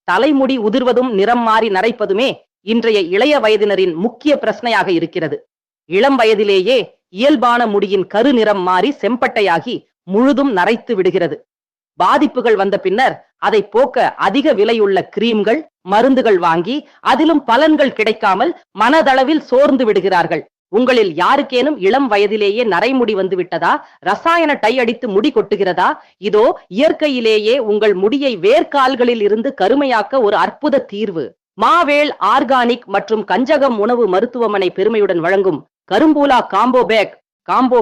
தலைமுடி உதிர்வதும் நிறம் மாறி நரைப்பதுமே இன்றைய இளைய வயதினரின் முக்கிய பிரச்சனையாக இருக்கிறது. இளம் வயதிலேயே இயல்பான முடியின் கரு நிறம் மாறி செம்பட்டையாகி முழுதும் நரைத்து விடுகிறது. பாதிப்புகள் வந்த பின்னர் அதை போக்க அதிக விலையுள்ள கிரீம்கள், மருந்துகள் வாங்கி அதிலும் பலன்கள் கிடைக்காமல் மனதளவில் சோர்ந்து விடுகிறார்கள். உங்களில் யாருக்கேனும் இளம் வயதிலேயே நரைமுடி வந்து விட்டதா? ரசாயன டை அடித்து முடி கொட்டுகிறதா? இதோ இயற்கையிலேயே உங்கள் முடியை வேர்க்கால்களில் இருந்து கருமையாக்க ஒரு அற்புத தீர்வு. மாவேல் ஆர்கானிக் மற்றும் கஞ்சகம் உணவு மருத்துவமனை பெருமையுடன் வழங்கும் கரும்பூலா காம்போ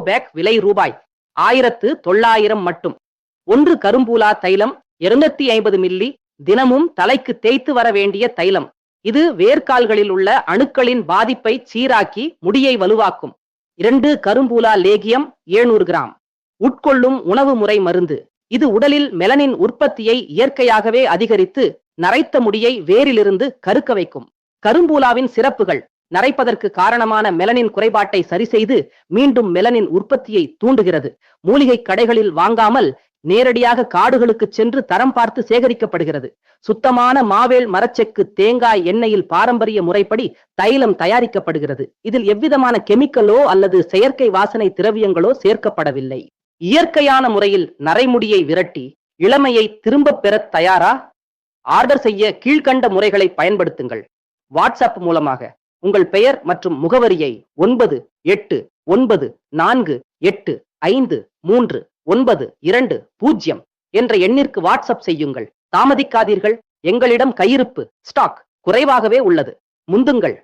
பேக் விலை ரூபாய் 1900 மட்டும். 1 கரும்பூலா தைலம் 250 மில்லி, தினமும் தலைக்கு தேய்த்து வர வேண்டிய தைலம். இது வேர்க்கால்களில் உள்ள அணுக்களின் பாதிப்பை சீராக்கி முடியை வலுவாக்கும். 2 கரும்பூலா லேகியம் 700 கிராம். உட்கொள்ளும் உணவு முறை மருந்து. இது உடலில் மெலனின் உற்பத்தியை இயற்கையாகவே அதிகரித்து நரைத்த முடியை வேரிலிருந்து கருக்க வைக்கும். கரும்பூலாவின் சிறப்புகள்: நரைப்பதற்கு காரணமான மெலனின் குறைபாட்டை சரி செய்து மீண்டும் மெலனின் உற்பத்தியை தூண்டுகிறது. மூலிகை கடைகளில் வாங்காமல் நேரடியாக காடுகளுக்கு சென்று தரம் பார்த்து சேகரிக்கப்படுகிறது. சுத்தமான மாவேல் மரச்செக்கு தேங்காய் எண்ணெயில் பாரம்பரிய முறைப்படி தைலம் தயாரிக்கப்படுகிறது. இதில் எவ்விதமான கெமிக்கலோ அல்லது செயற்கை வாசனை திரவியங்களோ சேர்க்கப்படவில்லை. இயற்கையான முறையில் நரைமுடியை விரட்டி இளமையை திரும்ப பெற தயாரா? ஆர்டர் செய்ய கீழ்கண்ட முறைகளை பயன்படுத்துங்கள். வாட்ஸ்அப் மூலமாக உங்கள் பெயர் மற்றும் முகவரியை 9848539220 என்ற எண்ணிற்கு வாட்ஸ்அப் செய்யுங்கள். தாமதிக்காதீர்கள். எங்களிடம் கையிருப்பு ஸ்டாக் குறைவாகவே உள்ளது. முந்துங்கள்.